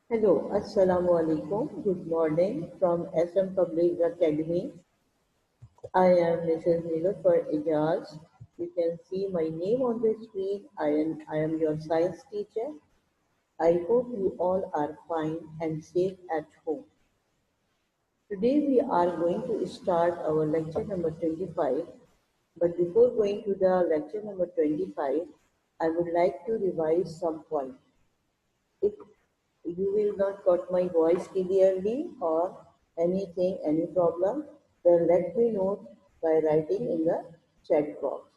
Hello, Assalamu alaikum. Good morning from SM Public Academy. I am Mrs. Nilofer Ijaz. You can see my name on the screen. I am your science teacher. I hope you all are fine and safe at home. Today we are going to start our lecture number 25. But before going to the lecture number 25, I would like to revise some points. If you will not got my voice clearly or anything, any problem, then let me know by writing in the chat box.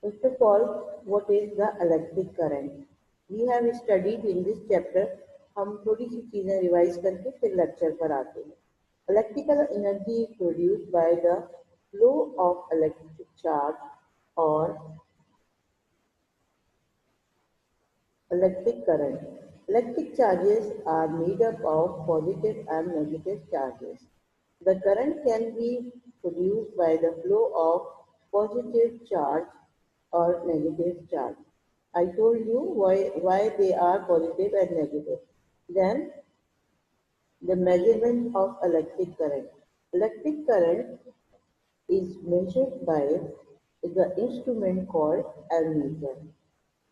First of all, what is the electric current? We have studied in this chapter. हम थोड़ी सी चीजें revise करके फिर lecture पर आते हैं. Electrical energy is produced by the flow of electric charge or electric current. Electric charges are made up of positive and negative charges. The current can be produced by the flow of positive charge or negative charge. I told you why they are positive and negative. Then the measurement of electric current. Electric current is measured by the instrument called ammeter,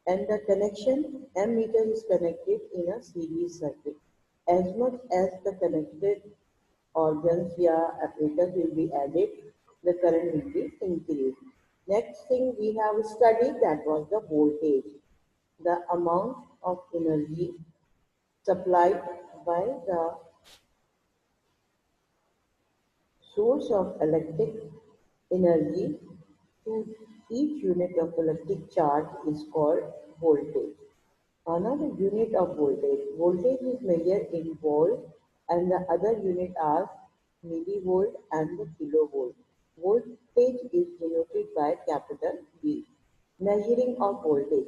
and the connection ammeter is connected in a series circuit. As much as the connected organs or apparatus will be added, the current will be increased. Next thing we have studied, that was the voltage, the amount of energy supplied by the source of electric energy to each unit of electric charge is called voltage. Another unit of voltage. Voltage is measured in volt and the other unit are millivolt and the kilovolt. Voltage is denoted by capital V. Measuring of voltage.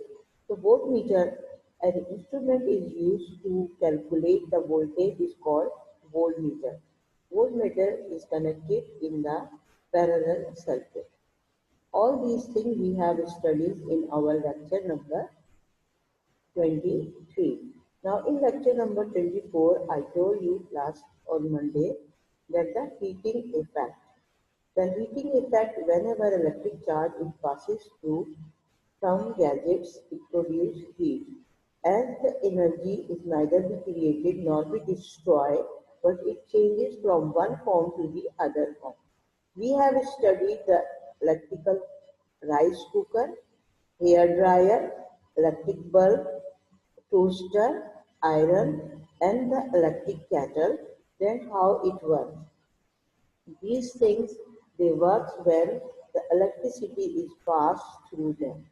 The voltmeter, an instrument is used to calculate the voltage is called voltmeter. Voltmeter is connected in the parallel circuit. All these things we have studied in our lecture number 23. Now in lecture number 24, I told you last on Monday that the heating effect. The heating effect, whenever electric charge it passes through some gadgets, it produces heat. As the energy is neither be created nor be destroyed, but it changes from one form to the other form. We have studied the electrical rice cooker, hair dryer, electric bulb, toaster, iron, and the electric kettle, then how it works. These things they work when the electricity is passed through them.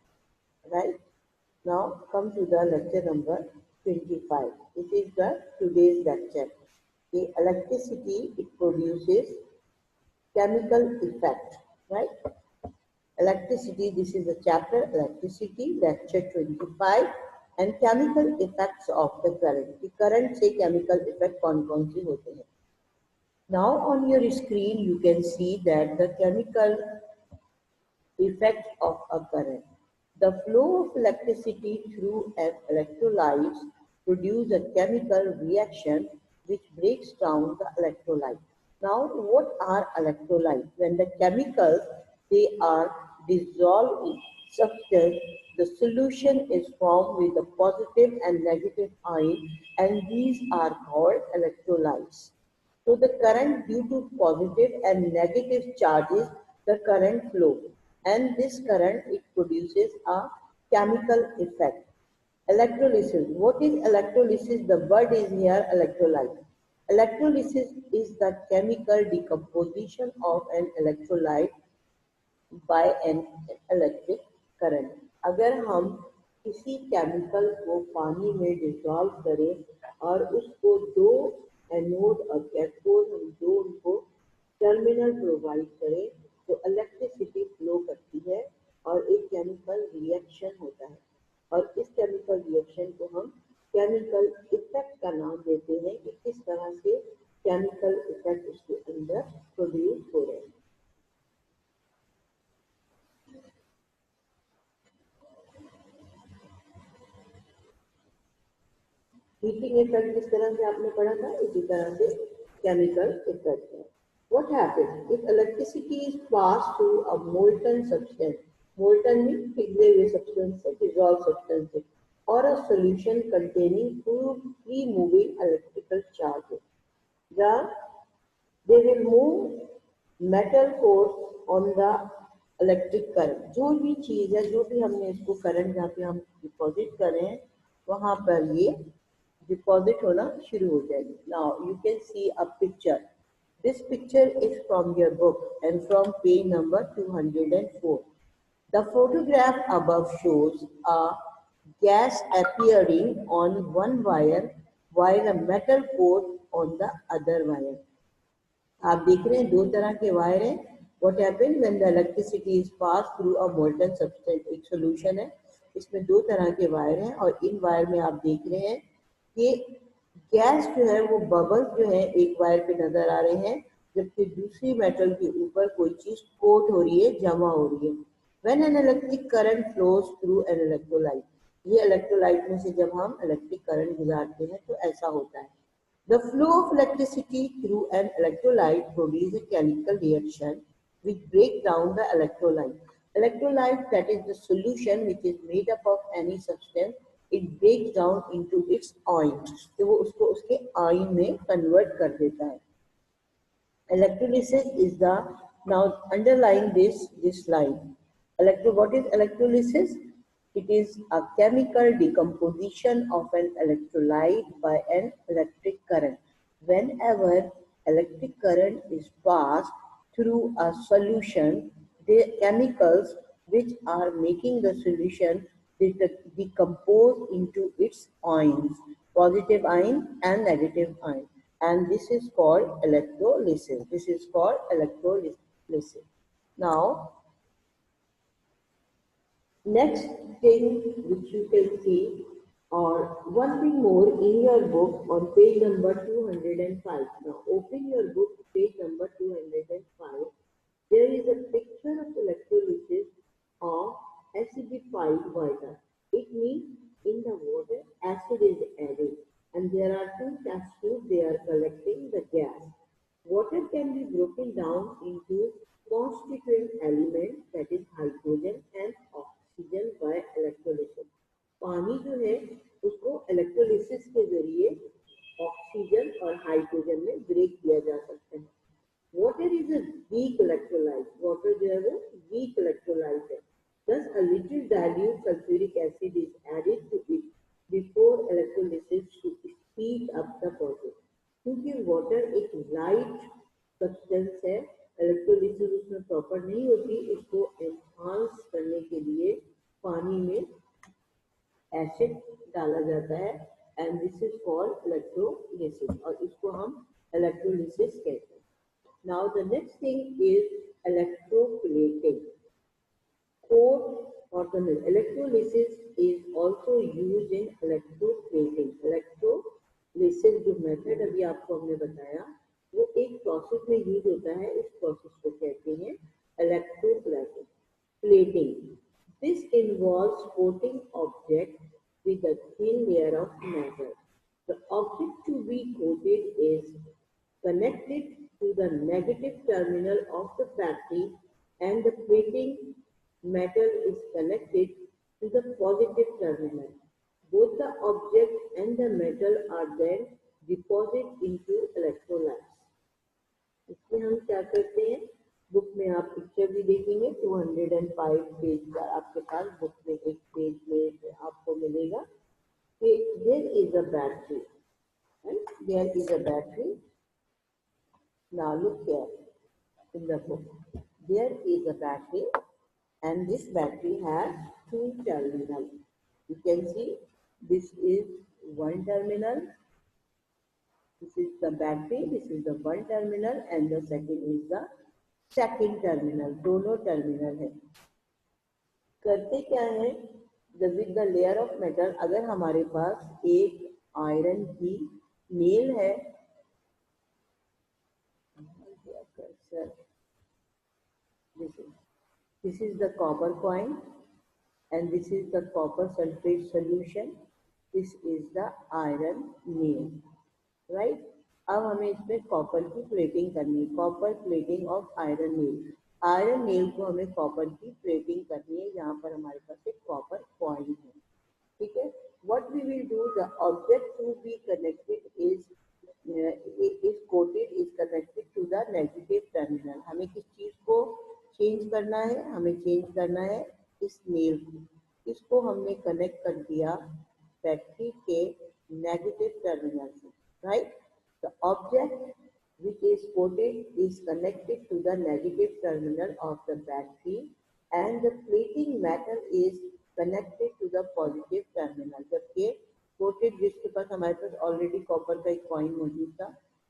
Right? Now come to the lecture number 25. It is the today's lecture. The electricity it produces chemical effect. Right? Electricity, this is the chapter electricity, lecture 25 and chemical effects of the current. The current से chemical effect कौन-कौन से होते हैं. Now on your screen you can see that the chemical effect of a current. The flow of electricity through an electrolyte produces a chemical reaction which breaks down the electrolyte. Now, what are electrolytes? When the chemicals they are dissolved in substance, the solution is formed with the positive and negative ion, and these are called electrolytes. So the current due to positive and negative charges, the current flow, and this current it produces a chemical effect. Electrolysis. What is electrolysis? The word is here electrolyte. Electrolysis is the chemical decomposition of an electrolyte by an electric current. अगर हम किसी chemical को पानी में dissolve करें और उसको दो एनोड और कैथोड हम दो उनको टर्मिनल प्रोवाइड करें तो इलेक्ट्रिसिटी फ्लो करती है और एक केमिकल रिएक्शन होता है और इस केमिकल रिएक्शन को हम केमिकल इफेक्ट का नाम देते हैं कि किस तरह से केमिकल इफेक्ट उसके अंदर प्रोड्यूस हो रहे हैं. हीटिंग इफेक्ट जिस तरह से आपने पढ़ा था इसी तरह से केमिकल इफेक्ट है. What happens if electricity is passed through a molten substance? Molten means पिघले हुए substance से, dissolved substance से, or a solution containing free moving electrical charges. The they will move metal force on the electric current. जो भी चीज है, जो भी हमने इसको करंट जहाँ पे हम डिपॉजिट कर रहे हैं वहां पर ये डिपॉजिट होना शुरू हो जाएगी. Now you can see a picture. This picture is from your book and from page number 204. The photograph above shows a gas appearing on one wire while a metal cord on the other wire. आप देख रहे हैं दो तरह के wire हैं. What happen when the electricity is pass through a molten substance. एक solution है, इसमें दो तरह के वायर हैं और इन वायर में आप देख रहे हैं कि गैस जो है वो बबल्स जो है एक वायर पे नजर आ रहे हैं, जबकि दूसरी मेटल के ऊपर कोई चीज कोट हो रही है, जमा हो रही है. When an electric current flows through an electrolyte. ये इलेक्ट्रोलाइट में से जब हम इलेक्ट्रिक करंट गुजारते हैं तो ऐसा होता है. The flow of electricity through an electrolyte produces a chemical reaction which breaks down the electrolyte. Electrolyte, that is the solution which is made up of any substance, it breaks down into its ion. तो वो उसको उसके ion में convert कर देता है. Electrolysis is the, now underlying this line. What is electrolysis? It is a chemical decomposition of an electrolyte by an electric current. Whenever electric current is passed through a solution, the chemicals which are making the solution decompose into its ions, positive ion and negative ion. And this is called electrolysis. This is called electrolysis. Now, next thing which you can see, or one thing more in your book on page number 205. Now open your book, page number 205. There is a picture of electrolysis of acidified water. It means in the water acid is added and there are two test tubes, they are collecting the gas. Water can be broken down into constituent elements, that is hydrogen and oxygen by electrolysis. पानी जो है उसको electrolysis के जरिए oxygen और hydrogen में break किया जा सकता है. Water is a weak electrolyte. Water जो है वो weak electrolyte है. Thus, a little dilute sulfuric acid is added to it before electrolysis to speed up the process. क्योंकि वाटर एक लाइट सब्सटेंस है, इलेक्ट्रोलिसिस उसमें प्रॉपर नहीं होती, इसको एनहांस करने के लिए पानी में एसिड डाला जाता है and this is called electrolysis और इसको हम इलेक्ट्रोलिसिस कहते हैं. Now the next thing is electroplating. Organelle. Electrolysis is also used in electroplating. Electrolysis जो मेथड अभी आपको हमने बताया वो एक प्रोसेस में यूज होता है. इस प्रोसेस को कहते हैं electroplating. Plating. This involves coating object with a thin layer of metal. The object to be coated is connected to the negative terminal of the battery and the plating metal is connected to the positive terminal. Both the object and the metal are then deposited into electrolytes. इसमें हम क्या करते हैं, book में आप picture भी देखेंगे 205 page का आपके पास बुक में एक पेज में आपको मिलेगा कि there is a battery and there is a battery. Now look here in the book. There is a battery and this battery has two terminals. You can see this is one terminal. This is the battery. This is the one terminal and the second is the second terminal. दोनों terminal है. करते क्या है, with the layer of metal, अगर हमारे पास एक iron की nail है, this is the copper coin and this is the copper sulfate solution this is the iron nail, right. अब हमें इसमें कॉपर की प्लेटिंग करनी है, copper plating of iron nail. Iron nail को हमें कॉपर की प्लेटिंग करनी है, यहाँ पर हमारे पास एक कॉपर कॉइन है, ठीक है। What we will do, the object to be connected is coated is connected to the negative terminal. हमें किस चीज को चेंज करना है, हमें चेंज करना है इस नेल को। इसको हमने कनेक्ट कर दिया बैटरी के नेगेटिव टर्मिनल से, right. The object which is coated is connected to the negative terminal of the battery and the plating metal is connected to the positive terminal। जबकि कोटेड, जिसके पास हमारे पास ऑलरेडी कॉपर का एक coin मौजूद था,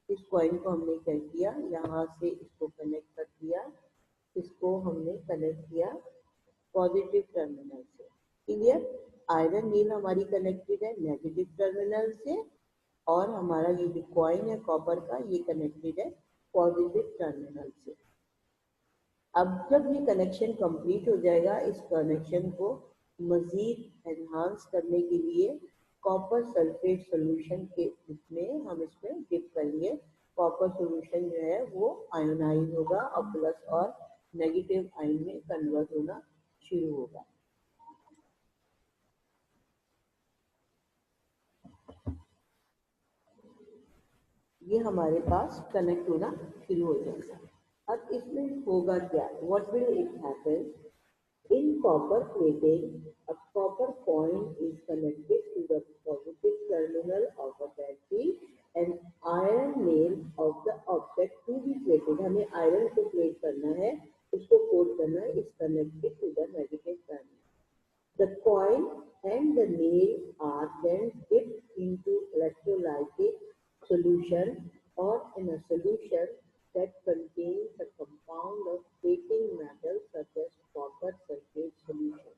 इस coin को हमने क्या किया, यहाँ से इसको कनेक्ट कर दिया, इसको हमने कनेक्ट किया पॉजिटिव टर्मिनल से। क्लियर, आयरन नील हमारी कनेक्टेड है नेगेटिव टर्मिनल से और हमारा ये जो कॉइन है कॉपर का ये कनेक्टेड है पॉजिटिव टर्मिनल से। अब जब ये कनेक्शन कंप्लीट हो जाएगा, इस कनेक्शन को मजीद एनहांस करने के लिए कॉपर सल्फेट सोल्यूशन के में हम इसमें डिप करेंगे। कॉपर सोल्यूशन जो है वो आयोनाइज होगा और प्लस और नेगेटिव आयन में कन्वर्ट होना शुरू होगा। ये हमारे पास कनेक्ट होना शुरू हो जाएगा। अब इसमें होगा क्या, what will it happen in copper plating, a copper coin is connected to the positive terminal of a battery and iron nail of the object to be plated। हमें आयरन को प्लेट करना है, उसको कोट करना है, is connected to the negative terminal। The coin and the nail are then dipped into electrolytic solution or in a solution that contains a compound of plating metal such as copper sulfate solution।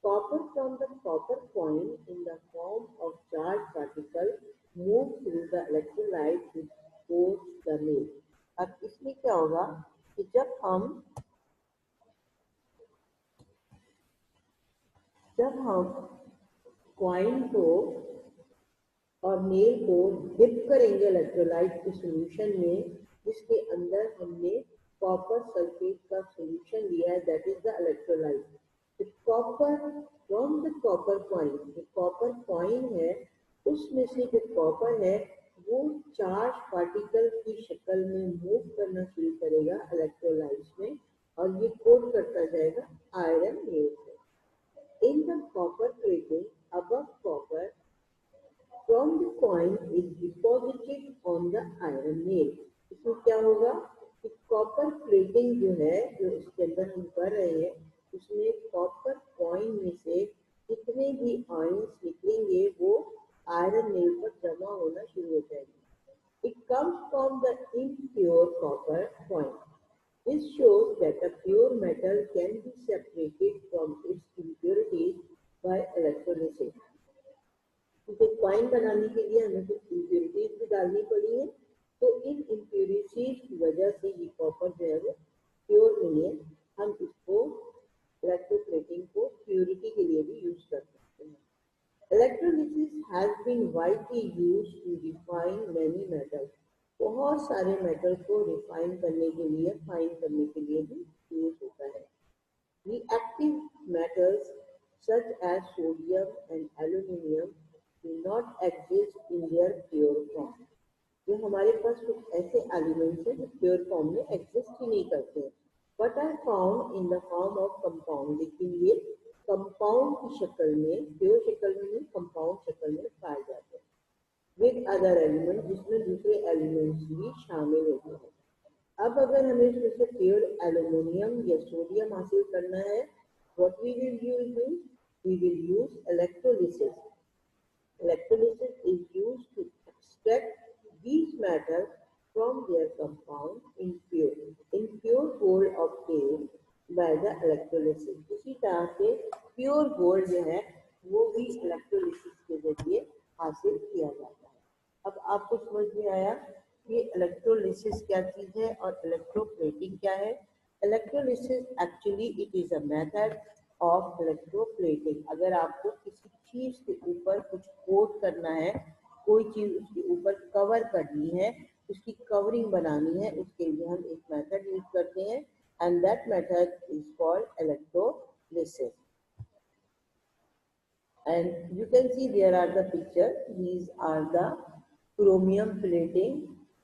Copper from the copper coin in the form of charged particle moves through the electrolyte which coats the nail। अब इसमें क्या होगा कि जब हम coin को और nail को डिप करेंगे इलेक्ट्रोलाइट के सॉल्यूशन में, जिसके अंदर हमने कॉपर सल्फेट का सॉल्यूशन लिया है, that is the electrolyte. The copper from the copper coin, जो कॉपर कॉइन है उसमें से जो कॉपर है वो चार्ज पार्टिकल की शक्ल में मूव करना शुरू करेगा इलेक्ट्रोलाइट्स में और ये कोट करता जाएगा आयरन नेल से। In the copper plating above copper from the coin is deposited on the iron nail। इसमें क्या होगा कि कॉपर प्लेटिंग जो है, जो इसके अंदर हम कर रहे हैं, उसमें कॉपर कॉइन में से जितने भी आयंस निकलेंगे वो आयरन नेल पर जमा होना शुरू हो जाएंगे। It comes from the impure copper coin। This shows that a pure metal can be separated from its impurities by electrolysis। क्योंकि कॉइन बनाने के लिए हमें कुछ इम्प्योरिटीज भी डालनी पड़ी है, तो इन इम्प्योरिटीज की वजह से ये कॉपर जो है वो प्योर नहीं है। हम इसको इलेक्ट्रोप्लेटिंग को प्योरिटी के लिए भी यूज कर सकते हैं। Electrolysis has been widely used to refine many metals. बहुत सारे मेटल को रिफाइन करने के लिए, फाइन करने के लिए भी यूज होता है। Reactive metals such as sodium and aluminum do not exist in their pure form। जो हमारे पास कुछ ऐसे एलिमेंट्स हैं जो प्योर फॉर्म में एग्जिस्ट ही नहीं करते, but are found in the form of compound. लेकिन ये कंपाउंड की शक्ल में, प्योर शक्ल में नहीं, कंपाउंड शक्ल में पाए जाते हैं विद अदर एलिमेंट, जिसमें दूसरे एलिमेंट्स भी शामिल होते हैं। अब अगर हमें इसमें से प्योर एल्यूमिनियम या सोडियम हासिल करना है, what we will use, we will use electrolysis. Electrolysis is used to extract these metals from their compound in pure gold obtained by the electrolysis। इसी तरह से प्योर गोल्ड जो है वो भी इलेक्ट्रोलिसिस के जरिए हासिल किया जाता है। अब आपको समझ में आया कि इलेक्ट्रोलिसिस क्या चीज है और इलेक्ट्रोप्लेटिंग क्या है। Electrolysis actually it is a method of electroplating. अगर आपको किसी चीज के ऊपर कुछ कोट करना है, कोई चीज उसके ऊपर कवर करनी है, उसकी कवरिंग बनानी है, उसके लिए हम एक मेथड यूज करते हैं and that method is called electrolysis. And you can see there are the picture. These are the chromium plating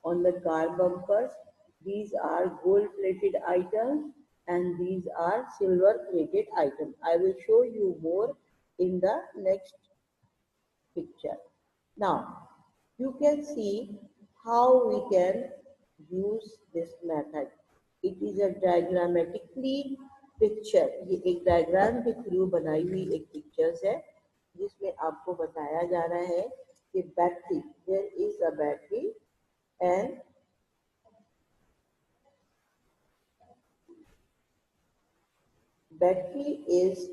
on the car bumpers. These are gold plated items and these are silver plated items. I will show you more in the next picture. Now, you can see how we can use this method. It is a diagrammatically picture. ये एक diagram के through बनाई हुई एक pictures है जिसमें आपको बताया जा रहा है कि battery, there is a battery and battery is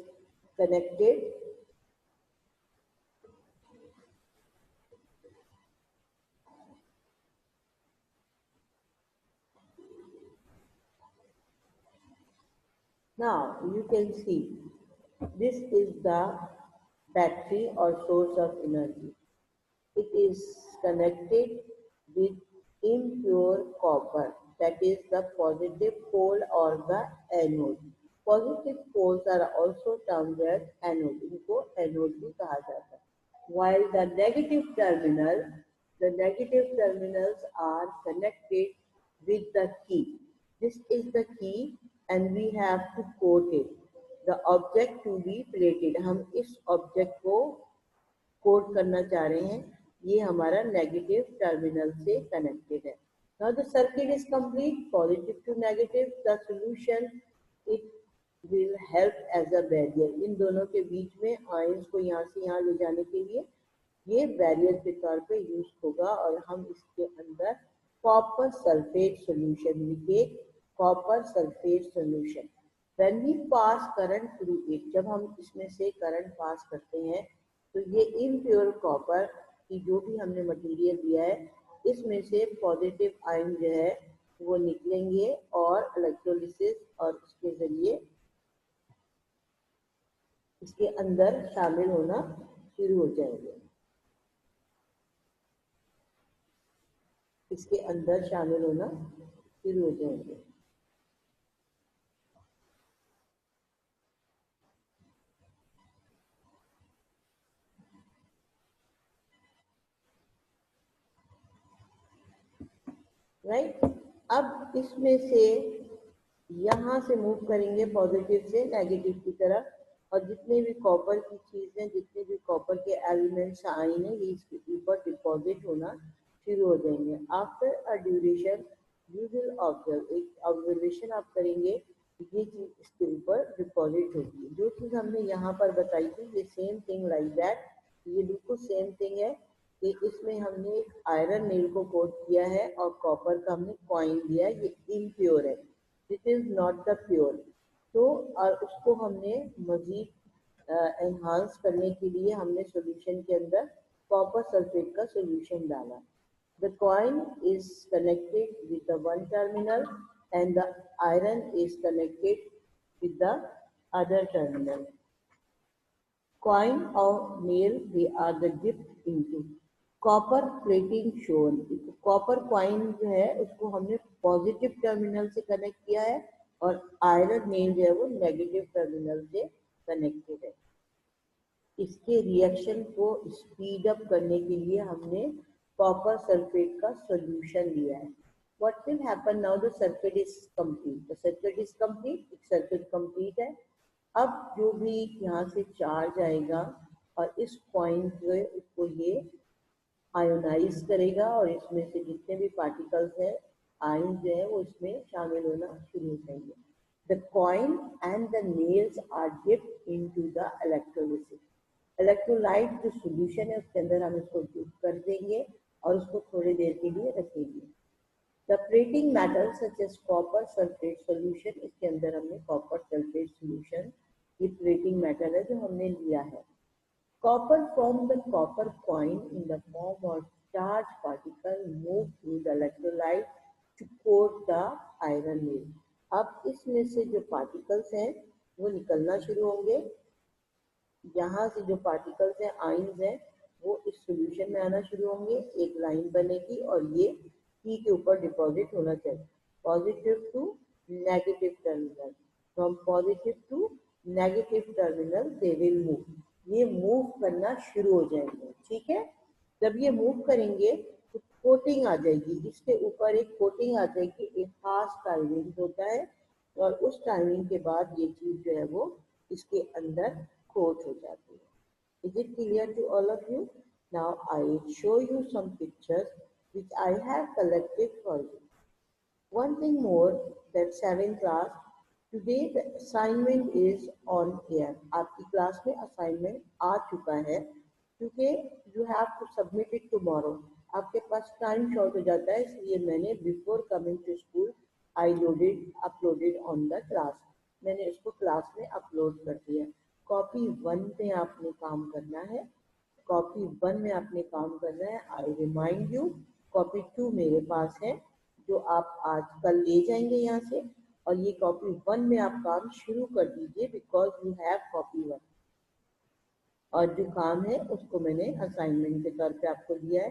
connected now. You can see this is the battery or source of energy. It is connected with impure copper, that is the positive pole or the anode. Positive poles are also termed as anode. इनको anode भी कहा जाता है. While the negative terminals are connected with the key. This is the key and we have to coat it. The object to be plated. हम इस object को coat करना चाह रहे हैं, ये हमारा नेगेटिव टर्मिनल से कनेक्टेड है. Now the circuit is complete, positive to negative. The solution it will help as a barrier. इन दोनों के बीच में आयंस को यहाँ से यहाँ ले जाने के लिए ये बैरियर के तौर पे यूज होगा और हम इसके अंदर कॉपर सल्फेट सॉल्यूशन लिखे. Copper sulphate solution. When we pass current through it, जब हम इसमें से करंट पास करते हैं तो ये इम्प्योर कॉपर की जो भी हमने मटेरियल दिया है इसमें से पॉजिटिव आयन जो है वो निकलेंगे और इलेक्ट्रोलिसिस और इसके जरिए इसके अंदर शामिल होना शुरू हो जाएंगे. इसके अंदर शामिल होना शुरू हो जाएंगे. राइट. अब इसमें से यहाँ से मूव करेंगे पॉजिटिव से नेगेटिव की तरफ और जितने भी कॉपर की चीजें, जितने भी कॉपर के एलिमेंट्स आइन है ये इसके ऊपर डिपॉजिट होना शुरू हो जाएंगे. After a duration you will observe, एक ऑब्जर्वेशन आप करेंगे ये चीज इसके ऊपर डिपॉजिट होगी. जो चीज हमने यहाँ पर बताई थी ये सेम थिंग लाइक दैट, ये बिल्कुल सेम थिंग है कि इसमें हमने एक आयरन नेल को कोट किया है और कॉपर का हमने कॉइन दिया है. ये इम्प्योर है, this is not the pure. तो और उसको हमने मजीद एनहांस करने के लिए हमने सॉल्यूशन के अंदर कॉपर सल्फेट का सॉल्यूशन डाला. The coin is connected with the one terminal and the iron is connected with the other terminal. Coin or nail, they are the dipped into. Copper plating shown. Copper coin जो है उसको हमने positive terminal से connect किया है और iron nail जो है वो नेगेटिव टर्मिनल से कनेक्टेड है. इसके रिएक्शन को स्पीड अप करने के लिए हमने कॉपर सल्फेट का सॉल्यूशन लिया है. What will happen now? The circuit is complete. The circuit is complete. Circuit complete है. अब जो भी यहाँ से चार्ज आएगा और इस पॉइंट पे उसको ये आयोनाइज करेगा और इसमें से जितने भी पार्टिकल्स हैं आयन जो है वो इसमें शामिल होना शुरू हो जाएंगे. The coin and the nails are dipped into the electrolysis. Electrolyte जो सोल्यूशन है उसके अंदर हम इसको डिप कर देंगे और उसको थोड़ी देर के लिए रखेंगे. The plating metal such as copper sulfate solution, इसके अंदर हमने copper sulfate solution, ये plating metal है जो हमने लिया है. Copper from the copper coin in the form of charged particle move through the electrolyte to coat the iron nail. अब इसमें से जो particles हैं वो निकलना शुरू होंगे। यहाँ से जो पार्टिकल्स हैं, आयंस हैं, वो इस सॉल्यूशन में आना शुरू होंगे, एक लाइन बनेगी और ये पी के ऊपर डिपॉजिट होना चाहिए। Positive to negative terminal, from positive to negative terminal they will move. ये मूव करना शुरू हो जाएंगे, ठीक है। जब ये मूव करेंगे तो कोटिंग आ जाएगी, इसके ऊपर एक कोटिंग आ जाएगी, एक खास टाइमिंग होता है, और उस टाइमिंग के बाद ये चीज जो है वो इसके अंदर कोट हो जाती है। Is it clear to all of you? Now I will show you some pictures which I have collected for you. One thing more, that 7th class, today the assignment is on air. आपकी class में assignment आ चुका है, क्योंकि you have to submit it tomorrow. आपके पास time short हो जाता है, इसलिए मैंने before coming to school I uploaded on the class. मैंने इसको क्लास में अपलोड कर दिया। कॉपी 1 पे आपने काम करना है, कॉपी 1 में आपने काम करना है। आई रिमाइंड यू, कॉपी 2 मेरे पास है, जो आप आज कल ले जाएंगे यहाँ से, और ये कॉपी 1 में आप काम शुरू कर दीजिए, बिकॉज यू हैव कॉपी 1। और जो काम है उसको मैंने असाइनमेंट के तौर पे आपको दिया है।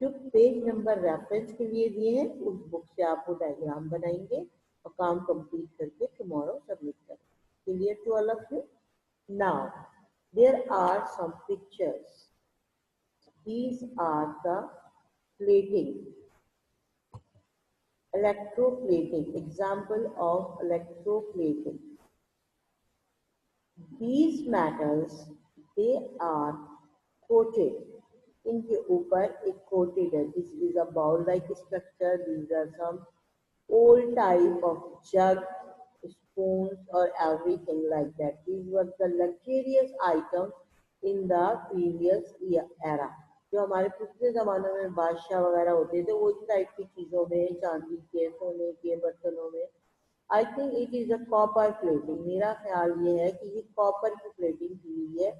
जो पेज नंबर रेफरेंस के लिए दिए हैं, उस बुक से आप वो डायग्राम बनाएंगे और काम कंप्लीट करके टुमारो सबमिट करें। Clear to all of you? Now, there are some pictures. These are the plating, electroplating, example of electroplating. These metals, they are coated. इनके ऊपर एक coated है. This is a bowl-like structure. These are some old type of jug, spoons, or everything like that. These were the luxurious items in the previous era. जो हमारे पिछले जमानों में बादशाह वगैरह होते थे, वो इस टाइप की चीजों में, चांदी के, सोने के बर्तनों में। आई think it is a copper plating. मेरा ख्याल ये है कि ये कॉपर की प्लेटिंग की हुई है।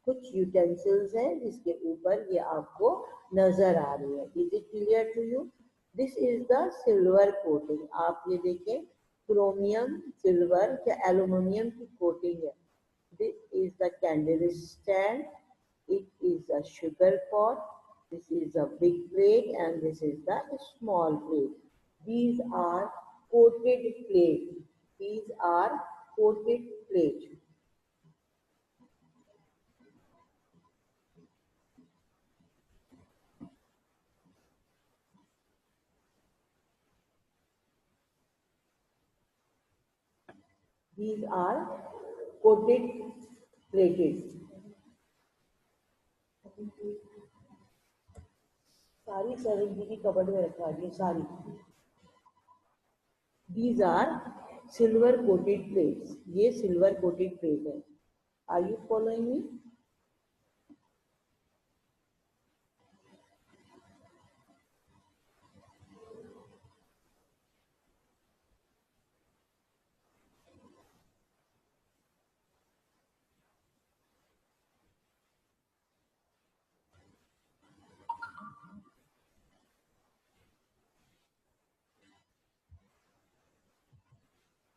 कुछ यूटेंसिल्स हैं जिसके ऊपर ये आपको नजर आ रही है। Is it clear to you? This is the silver coating. आप ये देखें, क्रोमियम, सिल्वर या एल्यूमिनियम की कोटिंग है। This is the candle stand, it is a sugar pot, this is a big plate and this is the small plate. These are coated plate. These are coated plate. These are coated plated. सारी 7G की cupboard में रखा है सारी। These are silver coated plates. ये silver coated plate है। Are you following me?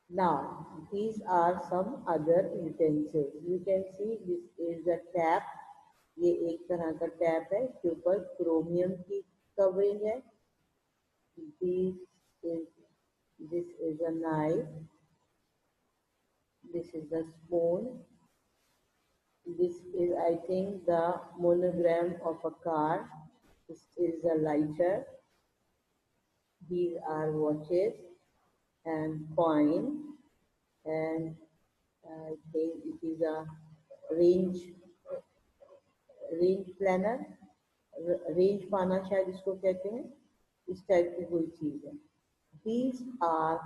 Now, these are some other utensils. You can see this is a tap. ये एक तरह का टैप है, इसके ऊपर क्रोमियम की कवरिंग है। This is a knife. This is a spoon. This is, I think, the monogram of a car. This is a lighter. These are watches and coin, and I think it is a range planner, range पाना शायद इसको कहते हैं, इस type की कोई चीज है। These are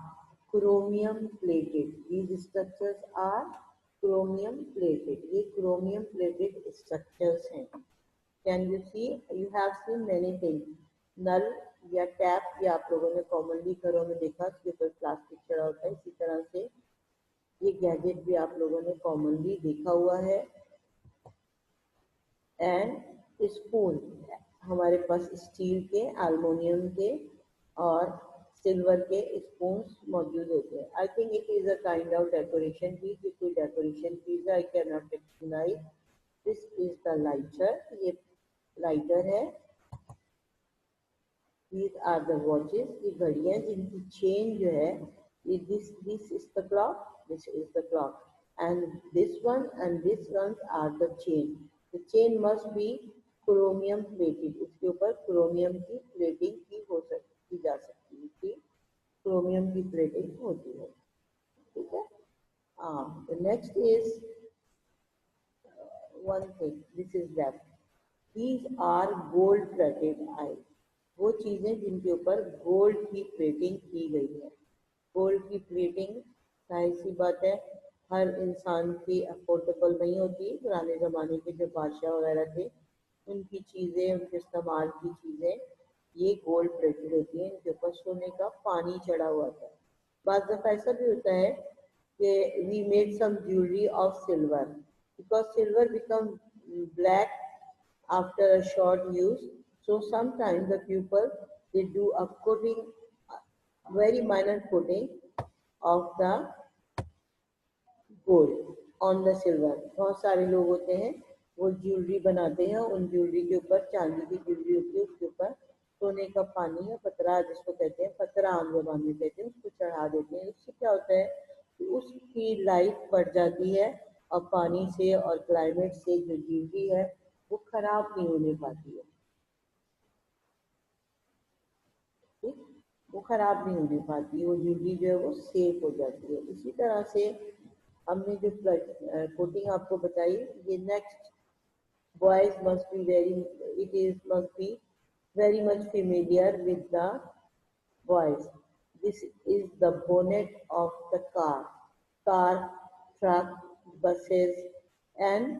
chromium plated. These structures are chromium plated. ये chromium plated structures हैं। Can you see? You have seen many things. नल या टैप, ये आप लोगों ने कॉमनली घरों में देखा, इसके ऊपर प्लास्टिक चढ़ा होता है। इसी तरह से ये गैजेट भी आप लोगों ने कॉमनली देखा हुआ है। एंड स्पून हमारे पास स्टील के, एल्युमिनियम के और सिल्वर के स्पून्स मौजूद होते हैं। I think it is a kind of decoration piece, ये कोई डेकोरेशन पीस है। I can not recognise. This is the lighter, ये लाइटर है। These are the watches, ये घड़ियां जिनकी चेन जो है, ये this is the clock, this is the clock, and this one and this ones are the chain. The chain must be chromium plated, इसके ऊपर क्रोमियम की प्लेटिंग की जा सकती है, कि क्रोमियम की प्लेटिंग होती है, ठीक है। The next is one thing, this is that these are gold plated eyes, वो चीजें जिनके ऊपर गोल्ड की प्लेटिंग की गई है। गोल्ड की प्लेटिंग जाहिर सी बात है हर इंसान की अफोर्डेबल नहीं होती। पुराने ज़माने के जो बादशाह वगैरह थे, उनकी चीज़ें, उनके इस्तेमाल की चीज़ें ये गोल्ड प्लेटेड होती हैं, इनके ऊपर सोने का पानी चढ़ा हुआ था। बाज़ दफ़ा ऐसा भी होता है कि we made some jewellery of silver, because silver become black after a short use. So sometimes the people they do a coating, very minor coating of the gold on the silver. बहुत सारे लोग होते हैं वो jewellery बनाते हैं, उन jewellery के ऊपर चांदी की ज्वेलरी होती है, उसके ऊपर सोने का पानी या पतरा जिसको कहते हैं, पतरा आम जबान में कहते हैं, उसको चढ़ा देते हैं। उससे क्या होता है कि उसकी लाइफ बढ़ जाती है और पानी से और क्लाइमेट से जो ज्वेलरी है वो खराब नहीं होने पाती है, ठीक, वो खराब नहीं होने पाती है, वो ज्वेलरी जो है वो सेफ हो जाती है। इसी तरह से हमने जो कोटिंग आपको बताई, ये next boys must be very, it is must be very much familiar with the boys. This is the bonnet of the car, truck, buses, and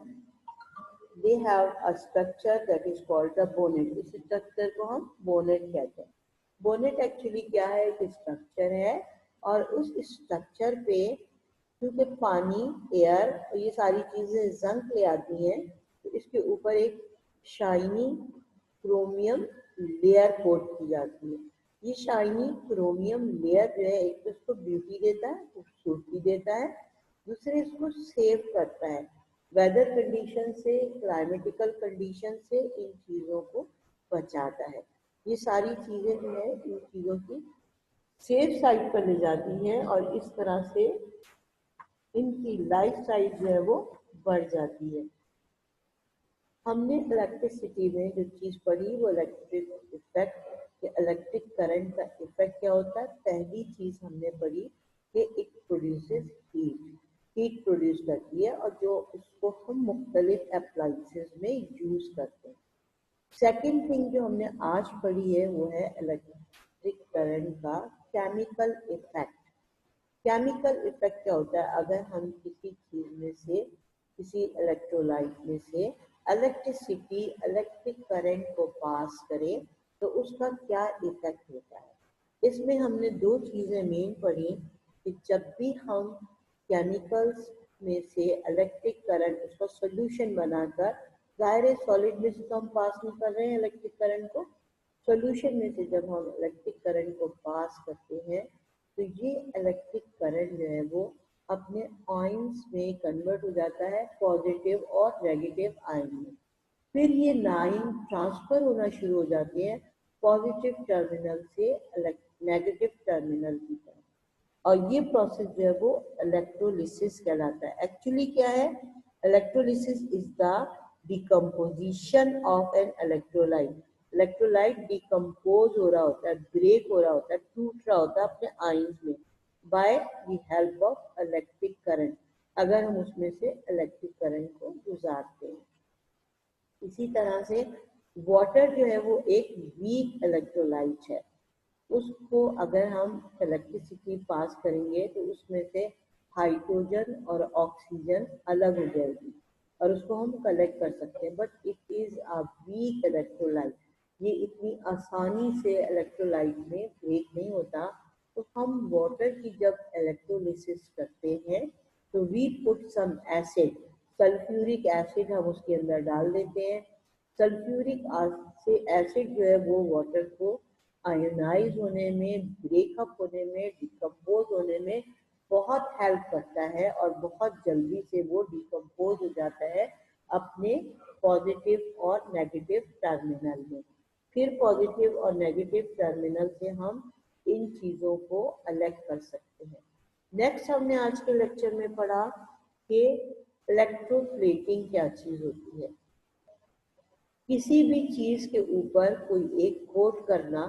they have a structure that is called the bonnet. इस structure को हम bonnet कहते हैं। Bonnet actually क्या है, एक structure है, और उस स्ट्रक्चर पे क्योंकि पानी, एयर और ये सारी चीजें जंग ले आती हैं, तो इसके ऊपर एक शाइनी क्रोमियम लेयर कोट की जाती है। ये शाइनी क्रोमियम लेयर जो है, एक तो इसको ब्यूटी देता है, खूबसूरती देता है, दूसरे इसको सेव करता है वेदर कंडीशन से, क्लाइमेटिकल कंडीशन से, इन चीज़ों को बचाता है। ये सारी चीज़ें जो है इन चीज़ों की सेफ साइड पर ले जाती हैं और इस तरह से इनकी लाइफ साइड जो है वो बढ़ जाती है। हमने इलेक्ट्रिसिटी में जो चीज़ पढ़ी वो इलेक्ट्रिक इफेक्ट, इलेक्ट्रिक करंट का इफेक्ट क्या होता है। पहली चीज़ हमने पढ़ी कि इट प्रोड्यूसेस हीट प्रोड्यूस करती है और जो उसको हम मुख्तलिफ अप्लाइंसेस में यूज़ करते हैं। सेकेंड थिंग जो हमने आज पढ़ी है वो है इलेक्ट्रिक करंट का केमिकल इफेक्ट। केमिकल इफेक्ट क्या होता है, अगर हम किसी चीज़ में से, किसी इलेक्ट्रोलाइट में से इलेक्ट्रिसिटी, इलेक्ट्रिक करंट को पास करें तो उसका क्या इफेक्ट होता है। इसमें हमने दो चीज़ें मेन पढ़ी कि जब भी हम केमिकल्स में से इलेक्ट्रिक करंट, उसका सोल्यूशन बनाकर, ज़ाहिर सॉलिड में से तो हम पास नहीं कर रहे हैं इलेक्ट्रिक करंट को, सोल्यूशन में से जब हम इलेक्ट्रिक करंट को पास करते हैं तो ये इलेक्ट्रिक करंट जो है वो अपने आयन्स में कन्वर्ट हो जाता है, पॉजिटिव और नेगेटिव आयन में। फिर ये लाइन ट्रांसफर होना शुरू हो जाती है पॉजिटिव टर्मिनल से नेगेटिव टर्मिनल की तरफ, और ये प्रोसेस जो है वो इलेक्ट्रोलिसिस कहलाता है। एक्चुअली क्या है, electrolysis is the decomposition of an electrolyte. Electrolyte decompose हो रहा होता है, ब्रेक हो रहा होता है, टूट रहा होता है अपने आयन्स में by the help of electric current, अगर हम उसमें से इलेक्ट्रिक करंट को गुजारते हैं। इसी तरह से वाटर जो है वो एक वीक इलेक्ट्रोलाइट है, उसको अगर हम इलेक्ट्रिसिटी पास करेंगे तो उसमें से हाइड्रोजन और ऑक्सीजन अलग हो जाएगी और उसको हम कलेक्ट कर सकते हैं, but it is a weak electrolyte. ये इतनी आसानी से इलेक्ट्रोलाइट में ब्रेक नहीं होता। तो हम वाटर की जब इलेक्ट्रोलिसिस करते हैं तो we put some acid, sulphuric acid हम उसके अंदर डाल देते हैं। सल्फ्यूरिक एसिड जो है वो वाटर को आयोनाइज होने में, ब्रेकअप होने में, डिकम्पोज होने में बहुत हेल्प करता है और बहुत जल्दी से वो डिकम्पोज हो जाता है अपने पॉजिटिव और नेगेटिव टर्मिनल में। फिर पॉजिटिव और नेगेटिव टर्मिनल से हम इन चीज़ों को अलग कर सकते हैं। नेक्स्ट हमने आज के लेक्चर में पढ़ा कि इलेक्ट्रोप्लेटिंग क्या चीज़ होती है। किसी भी चीज़ के ऊपर कोई एक कोट करना,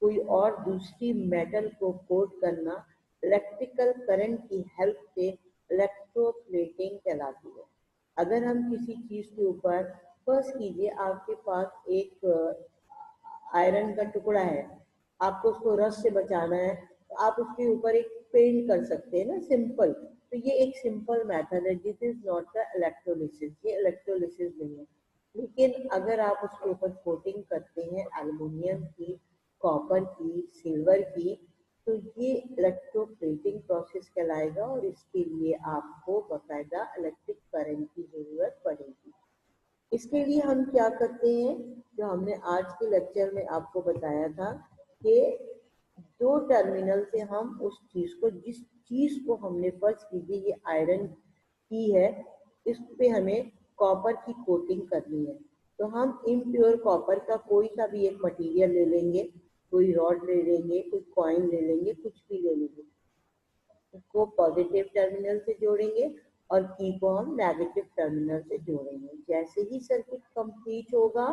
कोई और दूसरी मेटल को कोट करना इलेक्ट्रिकल करंट की हेल्प से इलेक्ट्रोप्लेटिंग कहलाती है। अगर हम किसी चीज़ के ऊपर, फर्स्ट कीजिए आपके पास एक आयरन का टुकड़ा है, आपको उसको रस से बचाना है, तो आप उसके ऊपर एक पेंट कर सकते हैं ना, सिंपल। तो ये एक सिंपल मेथड है, this is not the electrolysis, ये इलेक्ट्रोलिसिस नहीं है। लेकिन अगर आप उसके ऊपर कोटिंग करते हैं एल्युमिनियम की, कॉपर की, सिल्वर की, तो ये इलेक्ट्रोप्लेटिंग प्रोसेस कहलाएगा और इसके लिए आपको बाकायदा इलेक्ट्रिक करंट की ज़रूरत पड़ेगी। इसके लिए हम क्या करते हैं, जो हमने आज के लेक्चर में आपको बताया था कि दो टर्मिनल से हम उस चीज़ को, जिस चीज़ को हमने फर्स्ट कीजिए ये आयरन की है, इस पे हमें कॉपर की कोटिंग करनी है। तो हम इम्प्योर कॉपर का कोई सा भी एक मटेरियल ले लेंगे, कोई रॉड ले लेंगे, कोई कॉइन ले लेंगे, कुछ भी ले लेंगे, को पॉजिटिव टर्मिनल से जोड़ेंगे और की को हम नेगेटिव टर्मिनल से जोड़ेंगे। जैसे ही सर्किट कंप्लीट होगा,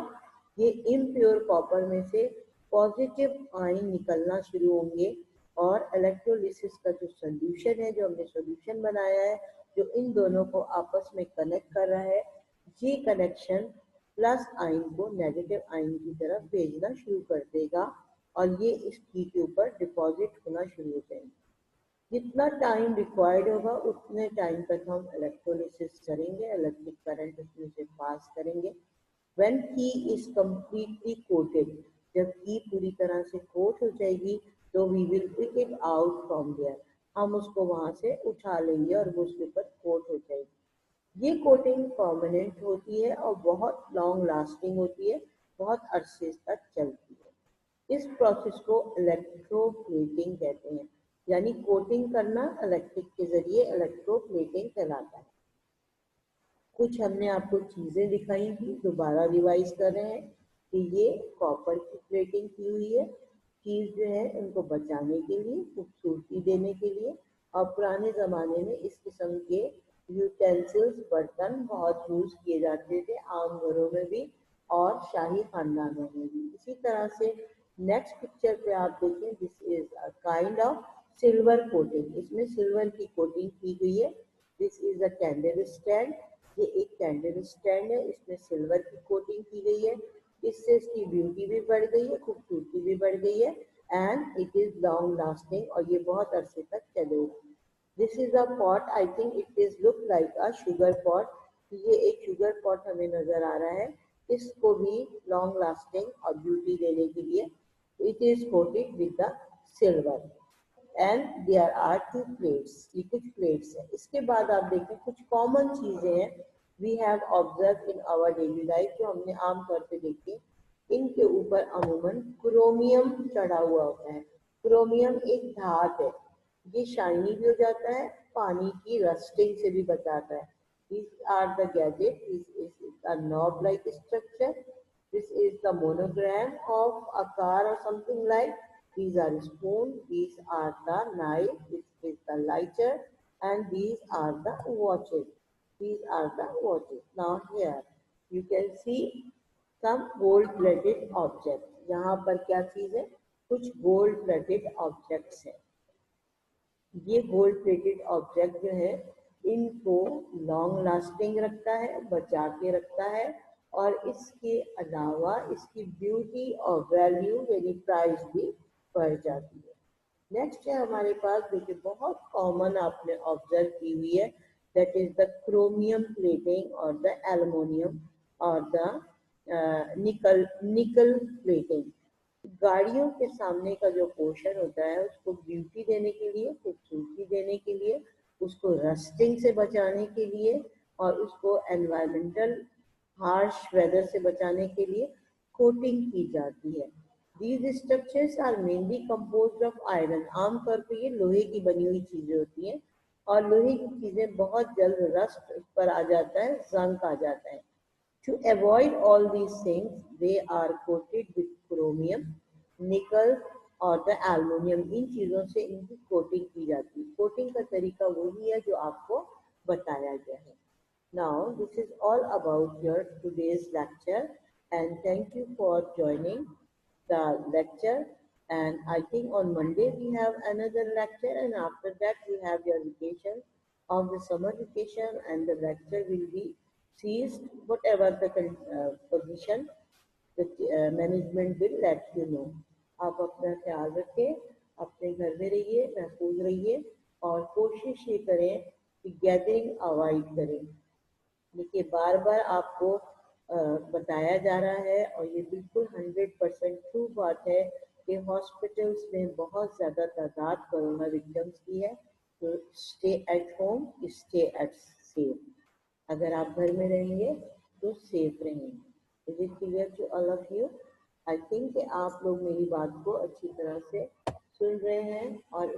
ये इम्प्योर कॉपर में से पॉजिटिव आयन निकलना शुरू होंगे और इलेक्ट्रोलिसिस का जो सोल्यूशन है, जो हमने सोल्यूशन बनाया है, जो इन दोनों को आपस में कनेक्ट कर रहा है, ये कनेक्शन प्लस आयन को नेगेटिव आयन की तरफ भेजना शुरू कर देगा और ये इस की के ऊपर डिपॉजिट होना शुरू हो जाएंगे। जितना टाइम रिक्वायर्ड होगा उतने टाइम तक हम इलेक्ट्रोलिसिस करेंगे, इलेक्ट्रिक करंट उसमें से पास करेंगे। व्हेन की इज कम्प्लीटली कोटेड, जब की पूरी तरह से कोट हो जाएगी, तो we will pick it out from there, हम उसको वहां से उठा लेंगे और वो उसके ऊपर कोट हो जाएगी। ये कोटिंग परमानेंट होती है और बहुत लॉन्ग लास्टिंग होती है, बहुत अरसे तक चलती है। इस प्रोसेस को इलेक्ट्रोप्लेटिंग कहते हैं, यानी कोटिंग करना इलेक्ट्रिक के जरिए इलेक्ट्रोप्लेटिंग कहलाता है। कुछ हमने आपको चीज़ें दिखाई थी, दोबारा रिवाइज कर रहे हैं कि ये कॉपर की प्लेटिंग की हुई है। चीज़ जो है उनको बचाने के लिए, खूबसूरती देने के लिए, और पुराने ज़माने में इस किस्म के यूटेंसिल्स, बर्तन बहुत यूज़ किए जाते थे, आम घरों में भी और शाही खानदानों में भी। इसी तरह से नेक्स्ट पिक्चर पे आप देखें, this is a kind of silver coating, इसमें सिल्वर की कोटिंग की गई है। This is a candle stand, ये एक कैंडल स्टैंड है, इसमें सिल्वर की कोटिंग की गई है। इससे इसकी ब्यूटी भी बढ़ गई है, खूबसूरती भी बढ़ गई है, and it is long lasting और ये बहुत अरसे तक चलेगा। This is a pot, I think it is look like a sugar pot, ये एक शुगर पॉट हमें नजर आ रहा है। इसको भी लॉन्ग लास्टिंग और ब्यूटी देने के लिए it is coated with the silver and there are two plates, ये कुछ प्लेट्स है। इसके बाद आप देखें कुछ कॉमन चीजें हैं we have observe in our daily life, जो हमने आमतौर पे देखी। इनके ऊपर अमूमन क्रोमियम चढ़ा हुआ होता है। क्रोमियम एक धात है, ये शाइनी भी हो जाता है, पानी की रस्टिंग से भी बचाता है। These are the gadget, this is a knob like structure, this is the monogram of a car or something like. These are spoon, these are the knife, this is the lighter, and these are the watches. These are the watches. Now here you can see some gold plated objects. यहाँ पर क्या चीज है, कुछ gold plated objects है। ये gold plated object जो है, इनको लॉन्ग लास्टिंग रखता है, बचा के रखता है, और इसके अलावा इसकी ब्यूटी और वैल्यू यानी प्राइस भी बढ़ जाती है। नेक्स्ट है हमारे पास, देखिए बहुत कॉमन आपने ऑब्जर्व की हुई है, that is the chromium plating और द एल्युमिनियम और द निकल प्लेटिंग। गाड़ियों के सामने का जो पोर्शन होता है, उसको ब्यूटी देने के लिए, खूबसूरती देने के लिए, उसको रस्टिंग से बचाने के लिए, और उसको एनवायरमेंटल हार्श वेदर से बचाने के लिए कोटिंग की जाती है। These structures are mainly composed of iron. आमतौर पर ये लोहे की बनी हुई चीजें होती हैं और लोहे की चीजें बहुत जल्द रस्ट पर आ जाता है, जंग आ जाता है. To avoid all these things, they are coated with chromium, nickel और the aluminium. इन चीजों से इनकी कोटिंग की जाती है. कोटिंग का तरीका वही है जो आपको बताया गया है. Now, this is all about your today's lecture, and thank you for joining the lecture. And I think on Monday we have another lecture, and after that we have your vacation of the summer vacation, and the lecture will be ceased, whatever the position, the management will let you know. आप अपना ख्याल रखें, अपने घर में रहिए, महफूज रहिए और कोशिश ये करें कि गैदरिंग अवॉइड करें. देखिए बार बार आपको बताया जा रहा है और ये बिल्कुल 100% ट्रू बात है कि हॉस्पिटल्स में बहुत ज़्यादा तादाद कोरोना विक्टिम्स की है. तो stay at home, stay at safe. अगर आप घर में रहेंगे तो सेफ रहेंगे. Is it clear to all of you? I think कि आप लोग मेरी बात को अच्छी तरह से सुन रहे हैं और